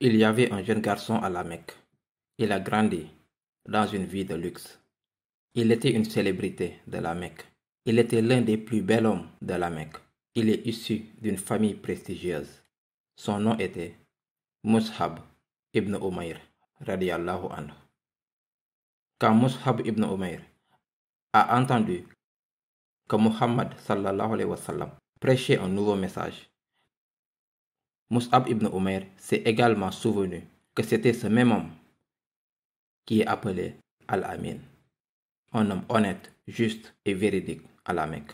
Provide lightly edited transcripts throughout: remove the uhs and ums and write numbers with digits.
Il y avait un jeune garçon à la Mecque. Il a grandi dans une vie de luxe. Il était une célébrité de la Mecque. Il était l'un des plus bels hommes de la Mecque. Il est issu d'une famille prestigieuse. Son nom était Mus'hab ibn Umayr, radiyallahu anhu. Quand Mus'hab ibn Umayr a entendu que Muhammad sallallahu alayhi wa sallam prêchait un nouveau message, Mus'hab ibn Umayr s'est également souvenu que c'était ce même homme qui est appelé Al-Amin, un homme honnête, juste et véridique à la Mecque.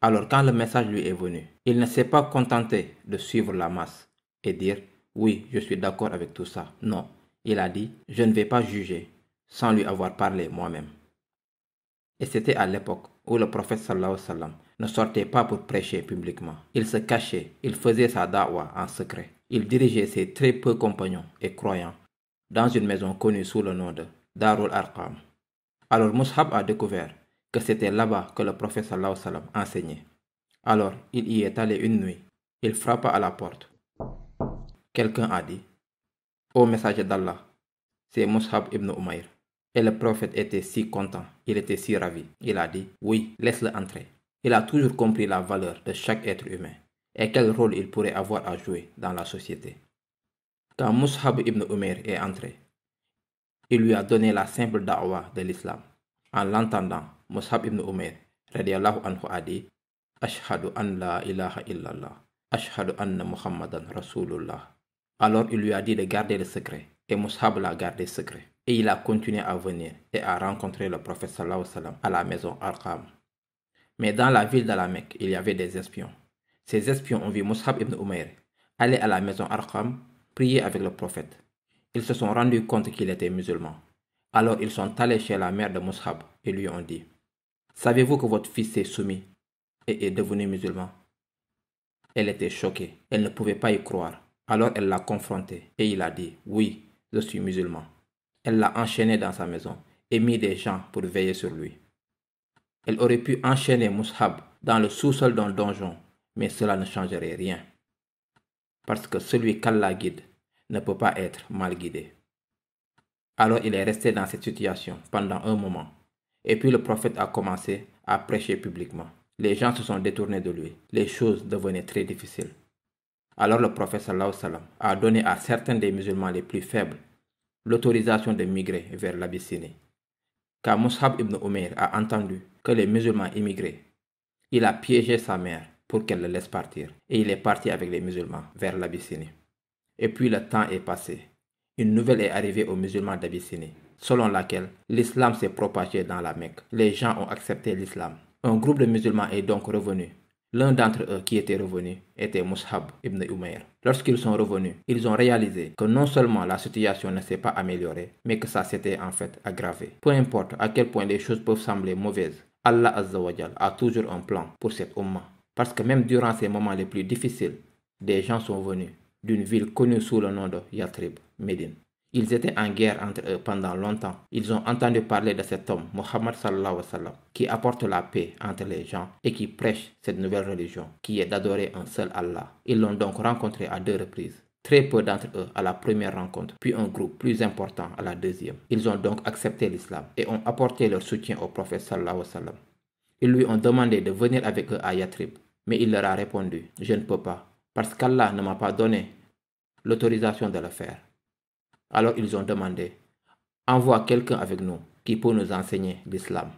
Alors quand le message lui est venu, il ne s'est pas contenté de suivre la masse et dire « oui, je suis d'accord avec tout ça ». Non, il a dit « je ne vais pas juger sans lui avoir parlé moi-même ». Et c'était à l'époque où le prophète sallallahu alayhi wa sallam ne sortait pas pour prêcher publiquement. Il se cachait, il faisait sa da'wah en secret. Il dirigeait ses très peu compagnons et croyants dans une maison connue sous le nom de Darul Arqam. Alors Mus'hab a découvert que c'était là-bas que le prophète sallallahu alayhi wa sallam enseignait. Alors il y est allé une nuit. Il frappa à la porte. Quelqu'un a dit « Ô messager d'Allah, c'est Mus'hab ibn Umayr ». Et le prophète était si content, il était si ravi. Il a dit « oui, laisse-le entrer ». Il a toujours compris la valeur de chaque être humain et quel rôle il pourrait avoir à jouer dans la société. Quand Mus'hab ibn Umayr est entré, il lui a donné la simple da'wah de l'islam. En l'entendant, Mus'hab ibn Umayr radiyallahu anhu a dit « Ashhadu an la ilaha illallah, ashhadu anna Muhammadan Rasulullah ». Alors il lui a dit de garder le secret et Mus'hab l'a gardé secret. Et il a continué à venir et à rencontrer le prophète sallallahu alayhi wa sallam à la maison Arqam. Mais dans la ville de la Mecque, il y avait des espions. Ces espions ont vu Mus'hab ibn Umayr aller à la maison Arqam prier avec le prophète. Ils se sont rendus compte qu'il était musulman. Alors ils sont allés chez la mère de Mus'hab et lui ont dit « Savez-vous que votre fils s'est soumis et est devenu musulman ?» Elle était choquée, elle ne pouvait pas y croire. Alors elle l'a confronté et il a dit « Oui, je suis musulman ». Elle l'a enchaîné dans sa maison et mis des gens pour veiller sur lui. Elle aurait pu enchaîner Mus'hab dans le sous-sol d'un donjon, mais cela ne changerait rien. Parce que celui qu'Allah guide ne peut pas être mal guidé. Alors il est resté dans cette situation pendant un moment. Et puis le prophète a commencé à prêcher publiquement. Les gens se sont détournés de lui. Les choses devenaient très difficiles. Alors le prophète sallallahu alayhi wa sallam a donné à certains des musulmans les plus faibles l'autorisation de migrer vers l'Abyssinie. Quand Mus'hab ibn Umayr a entendu que les musulmans immigraient, il a piégé sa mère pour qu'elle le laisse partir et il est parti avec les musulmans vers l'Abyssinie. Et puis le temps est passé. Une nouvelle est arrivée aux musulmans d'Abyssinie, selon laquelle l'islam s'est propagé dans la Mecque. Les gens ont accepté l'islam. Un groupe de musulmans est donc revenu. L'un d'entre eux qui était revenu était Mus'hab ibn Umayr. Lorsqu'ils sont revenus, ils ont réalisé que non seulement la situation ne s'est pas améliorée, mais que ça s'était en fait aggravé. Peu importe à quel point les choses peuvent sembler mauvaises, Allah Azza wa Jal a toujours un plan pour cette umma. Parce que même durant ces moments les plus difficiles, des gens sont venus d'une ville connue sous le nom de Yathrib, Médine. Ils étaient en guerre entre eux pendant longtemps. Ils ont entendu parler de cet homme, Muhammad sallallahu alayhi wa sallam, qui apporte la paix entre les gens et qui prêche cette nouvelle religion, qui est d'adorer un seul Allah. Ils l'ont donc rencontré à 2 reprises. Très peu d'entre eux à la première rencontre, puis un groupe plus important à la deuxième. Ils ont donc accepté l'islam et ont apporté leur soutien au prophète sallallahu alayhi wa sallam. Ils lui ont demandé de venir avec eux à Yathrib, mais il leur a répondu « Je ne peux pas, parce qu'Allah ne m'a pas donné l'autorisation de le faire ». Alors ils ont demandé « Envoie quelqu'un avec nous qui peut nous enseigner l'islam ».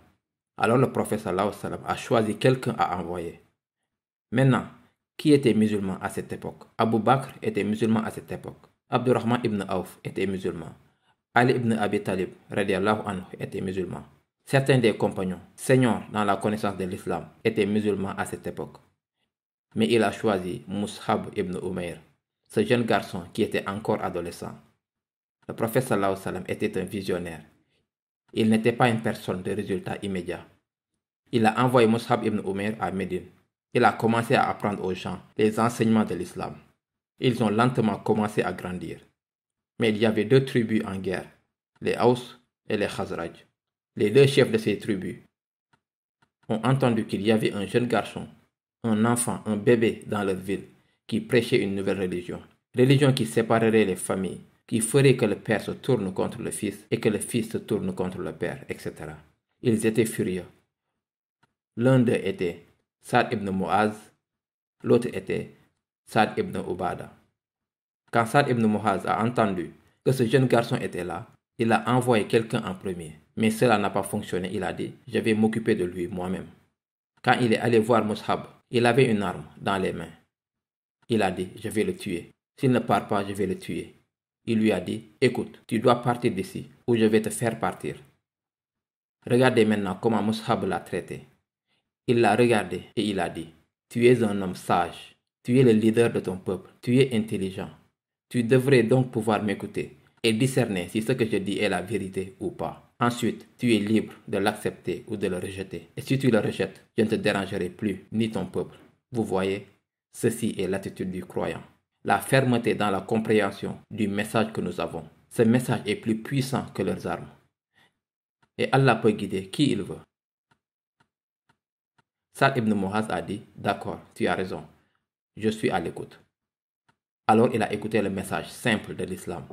Alors le prophète sallallahu alayhi wa sallam a choisi quelqu'un à envoyer. Maintenant, qui était musulman à cette époque? Abu Bakr était musulman à cette époque. Abdurrahman ibn Auf était musulman. Ali ibn Abi Talib radiyallahu anhu était musulman. Certains des compagnons, seniors dans la connaissance de l'islam, étaient musulmans à cette époque. Mais il a choisi Mus'hab ibn Umayr, ce jeune garçon qui était encore adolescent. Le prophète sallallahu alayhi wa sallam était un visionnaire. Il n'était pas une personne de résultat immédiat. Il a envoyé Mus'hab ibn Umayr à Médine. Il a commencé à apprendre aux gens les enseignements de l'islam. Ils ont lentement commencé à grandir. Mais il y avait 2 tribus en guerre, les Aws et les Khazraj. Les 2 chefs de ces tribus ont entendu qu'il y avait un jeune garçon, un enfant, un bébé dans leur ville qui prêchait une nouvelle religion. Religion qui séparerait les familles, qui ferait que le père se tourne contre le fils et que le fils se tourne contre le père, etc. Ils étaient furieux. L'un d'eux était Saad ibn Mu'az, l'autre était Saad ibn Ubada. Quand Saad ibn Mu'az a entendu que ce jeune garçon était là, il a envoyé quelqu'un en premier. Mais cela n'a pas fonctionné. Il a dit, je vais m'occuper de lui moi-même. Quand il est allé voir Mus'ab, il avait une arme dans les mains. Il a dit, je vais le tuer. S'il ne part pas, je vais le tuer. Il lui a dit, écoute, tu dois partir d'ici ou je vais te faire partir. Regardez maintenant comment Mus'ab l'a traité. Il l'a regardé et il a dit, tu es un homme sage, tu es le leader de ton peuple, tu es intelligent. Tu devrais donc pouvoir m'écouter et discerner si ce que je dis est la vérité ou pas. Ensuite, tu es libre de l'accepter ou de le rejeter. Et si tu le rejettes, je ne te dérangerai plus, ni ton peuple. Vous voyez, ceci est l'attitude du croyant. La fermeté dans la compréhension du message que nous avons. Ce message est plus puissant que leurs armes. Et Allah peut guider qui il veut. Saad ibn Mu'az a dit, d'accord, tu as raison, je suis à l'écoute. Alors il a écouté le message simple de l'islam.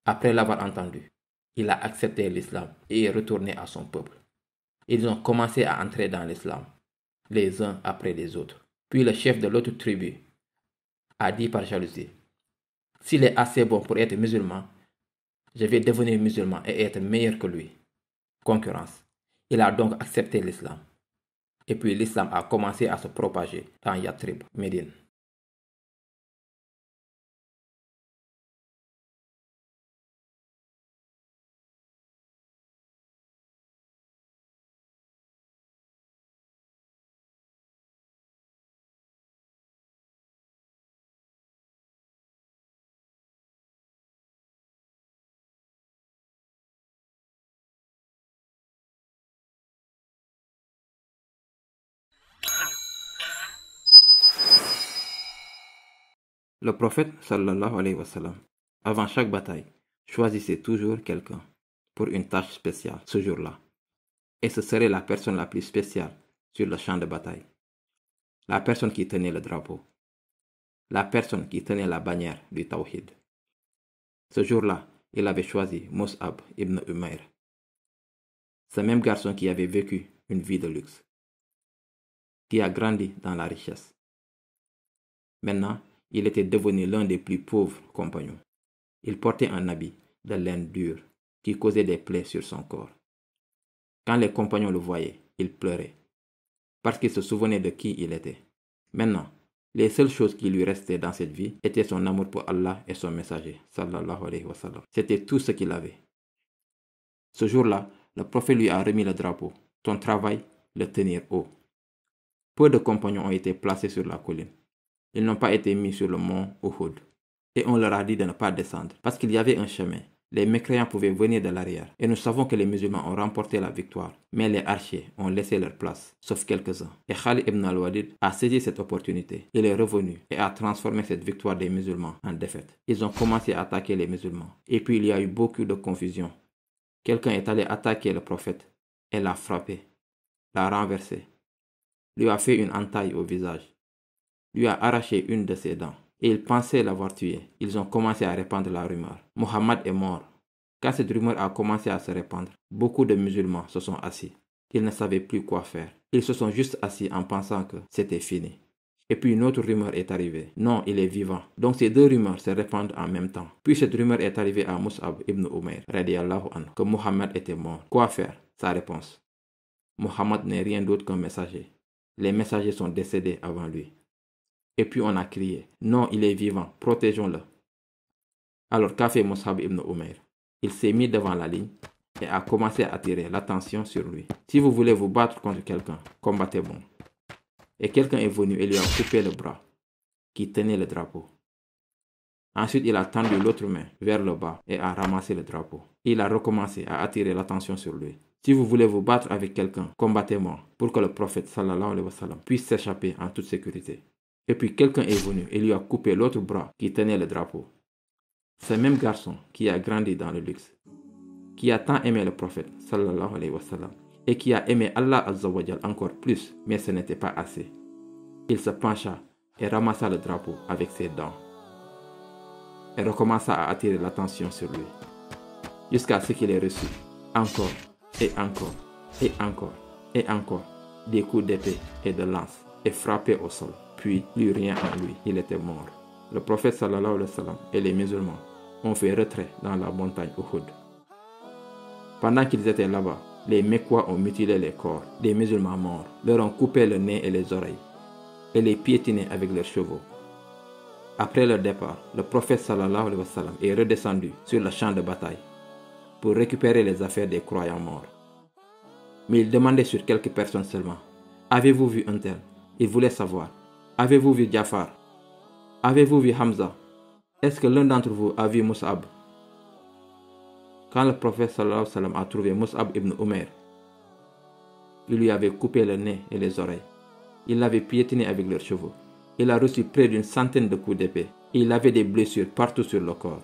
Après l'avoir entendu, il a accepté l'islam et est retourné à son peuple. Ils ont commencé à entrer dans l'islam, les uns après les autres. Puis le chef de l'autre tribu a dit par jalousie, s'il est assez bon pour être musulman, je vais devenir musulman et être meilleur que lui. Concurrence. Il a donc accepté l'islam. Et puis l'islam a commencé à se propager dans Yathrib, Médine. Le prophète sallallahu alayhi wa sallam, avant chaque bataille, choisissait toujours quelqu'un pour une tâche spéciale ce jour-là. Et ce serait la personne la plus spéciale sur le champ de bataille. La personne qui tenait le drapeau. La personne qui tenait la bannière du Tawhid. Ce jour-là, il avait choisi Mus'ab ibn Umair. Ce même garçon qui avait vécu une vie de luxe. Qui a grandi dans la richesse. Maintenant, il était devenu l'un des plus pauvres compagnons. Il portait un habit de laine dure qui causait des plaies sur son corps. Quand les compagnons le voyaient, ils pleuraient, parce qu'ils se souvenaient de qui il était. Maintenant, les seules choses qui lui restaient dans cette vie étaient son amour pour Allah et son messager, sallallahu alayhi wa sallam. C'était tout ce qu'il avait. Ce jour-là, le prophète lui a remis le drapeau. Ton travail, le tenir haut. Peu de compagnons ont été placés sur la colline. Ils n'ont pas été mis sur le mont Uhud. Et on leur a dit de ne pas descendre, parce qu'il y avait un chemin. Les mécréants pouvaient venir de l'arrière. Et nous savons que les musulmans ont remporté la victoire. Mais les archers ont laissé leur place, sauf quelques-uns. Et Khalid ibn al-Walid a saisi cette opportunité. Il est revenu et a transformé cette victoire des musulmans en défaite. Ils ont commencé à attaquer les musulmans. Et puis il y a eu beaucoup de confusion. Quelqu'un est allé attaquer le prophète et l'a frappé, l'a renversé, lui a fait une entaille au visage, lui a arraché une de ses dents. Et ils pensaient l'avoir tué. Ils ont commencé à répandre la rumeur. Mohammed est mort. Quand cette rumeur a commencé à se répandre, beaucoup de musulmans se sont assis. Ils ne savaient plus quoi faire. Ils se sont juste assis en pensant que c'était fini. Et puis une autre rumeur est arrivée. Non, il est vivant. Donc ces deux rumeurs se répandent en même temps. Puis cette rumeur est arrivée à Mus'ab ibn Umair, radiyallahu anhu, que Mohammed était mort. Quoi faire? Sa réponse. Mohammed n'est rien d'autre qu'un messager. Les messagers sont décédés avant lui. Et puis on a crié, non, il est vivant, protégeons-le. Alors qu'a fait Mus'ab ibn Umair? Il s'est mis devant la ligne et a commencé à attirer l'attention sur lui. Si vous voulez vous battre contre quelqu'un, combattez bon. Et quelqu'un est venu et lui a coupé le bras qui tenait le drapeau. Ensuite, il a tendu l'autre main vers le bas et a ramassé le drapeau. Il a recommencé à attirer l'attention sur lui. Si vous voulez vous battre avec quelqu'un, combattez-moi pour que le prophète sallallahu alayhi wa sallam puisse s'échapper en toute sécurité. Et puis quelqu'un est venu et lui a coupé l'autre bras qui tenait le drapeau. Ce même garçon qui a grandi dans le luxe, qui a tant aimé le prophète sallallahu alayhi wa sallam et qui a aimé Allah azza wa jal encore plus, mais ce n'était pas assez. Il se pencha et ramassa le drapeau avec ses dents. et recommença à attirer l'attention sur lui, jusqu'à ce qu'il ait reçu encore et encore et encore et encore des coups d'épée et de lance et frappé au sol. Puis, plus rien en lui, il était mort. Le prophète sallallahu alayhi wa sallam et les musulmans ont fait retrait dans la montagne Uhud. Pendant qu'ils étaient là-bas, les Mecquois ont mutilé les corps des musulmans morts, leur ont coupé le nez et les oreilles, et les piétiné avec leurs chevaux. Après leur départ, le prophète sallallahu alayhi wa sallam est redescendu sur le champ de bataille pour récupérer les affaires des croyants morts. Mais il demandait sur quelques personnes seulement: avez-vous vu un tel? Il voulait savoir: avez-vous vu Jafar? Avez-vous vu Hamza? Est-ce que l'un d'entre vous a vu Mus'ab? Quand le prophète sallallahu alayhi wa sallam a trouvé Mus'ab ibn Umair, il lui avait coupé le nez et les oreilles. Il l'avait piétiné avec leurs chevaux. Il a reçu près d'une centaine de coups d'épée et il avait des blessures partout sur le corps.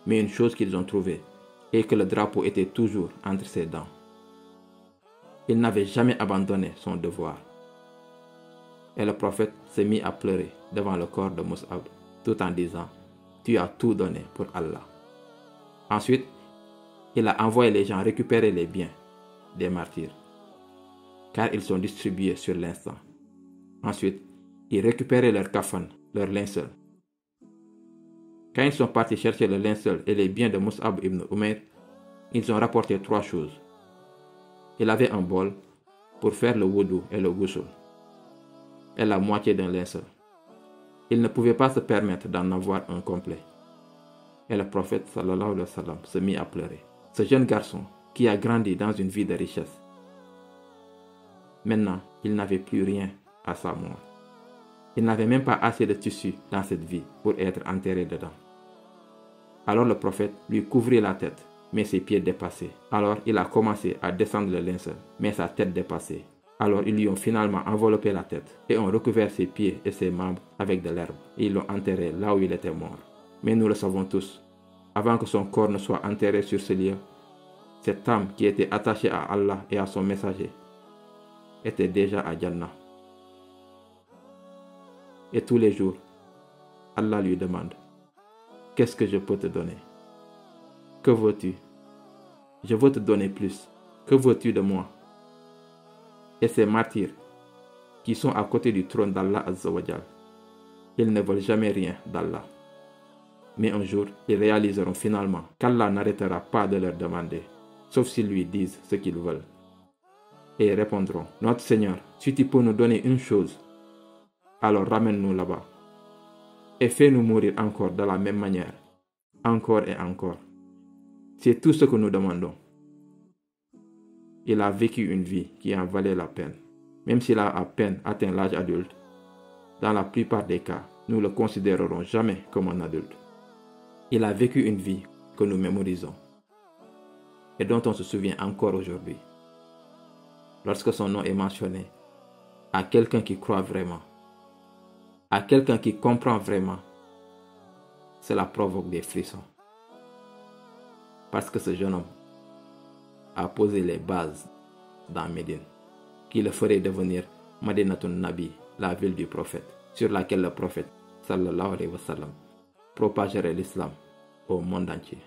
Mais une chose qu'ils ont trouvée est que le drapeau était toujours entre ses dents. Il n'avait jamais abandonné son devoir. Et le prophète s'est mis à pleurer devant le corps de Mus'ab, tout en disant: tu as tout donné pour Allah. Ensuite, il a envoyé les gens récupérer les biens des martyrs, car ils sont distribués sur l'instant. Ensuite, ils récupéraient leurs kafanes, leurs linceuls. Quand ils sont partis chercher le linceul et les biens de Mus'ab ibn Umair, ils ont rapporté 3 choses. Il avait un bol pour faire le wudu et le ghusl, et la moitié d'un linceul. Il ne pouvait pas se permettre d'en avoir un complet. Et le prophète sallallahu alayhi wa sallam se mit à pleurer. Ce jeune garçon qui a grandi dans une vie de richesse, maintenant, il n'avait plus rien à sa mort. Il n'avait même pas assez de tissu dans cette vie pour être enterré dedans. Alors le prophète lui couvrit la tête, mais ses pieds dépassaient. Alors il a commencé à descendre le linceul, mais sa tête dépassait. Alors ils lui ont finalement enveloppé la tête et ont recouvert ses pieds et ses membres avec de l'herbe. Et ils l'ont enterré là où il était mort. Mais nous le savons tous, avant que son corps ne soit enterré sur ce lieu, cette âme qui était attachée à Allah et à son messager était déjà à Jannah. Et tous les jours, Allah lui demande: qu'est-ce que je peux te donner? Que veux-tu? Je veux te donner plus. Que veux-tu de moi? Et ces martyrs qui sont à côté du trône d'Allah Azza wa Jal, ils ne veulent jamais rien d'Allah. Mais un jour, ils réaliseront finalement qu'Allah n'arrêtera pas de leur demander, sauf s'ils lui disent ce qu'ils veulent. Et ils répondront: notre Seigneur, si tu peux nous donner une chose, alors ramène-nous là-bas et fais-nous mourir encore de la même manière, encore et encore. C'est tout ce que nous demandons. Il a vécu une vie qui en valait la peine. Même s'il a à peine atteint l'âge adulte, dans la plupart des cas, nous ne le considérerons jamais comme un adulte. Il a vécu une vie que nous mémorisons et dont on se souvient encore aujourd'hui. Lorsque son nom est mentionné, à quelqu'un qui croit vraiment, à quelqu'un qui comprend vraiment, cela provoque des frissons. Parce que ce jeune homme a posé les bases dans Médine, qui le ferait devenir Madinatun Nabi, la ville du prophète, sur laquelle le prophète sallallahu alayhi wa sallam propagerait l'islam au monde entier.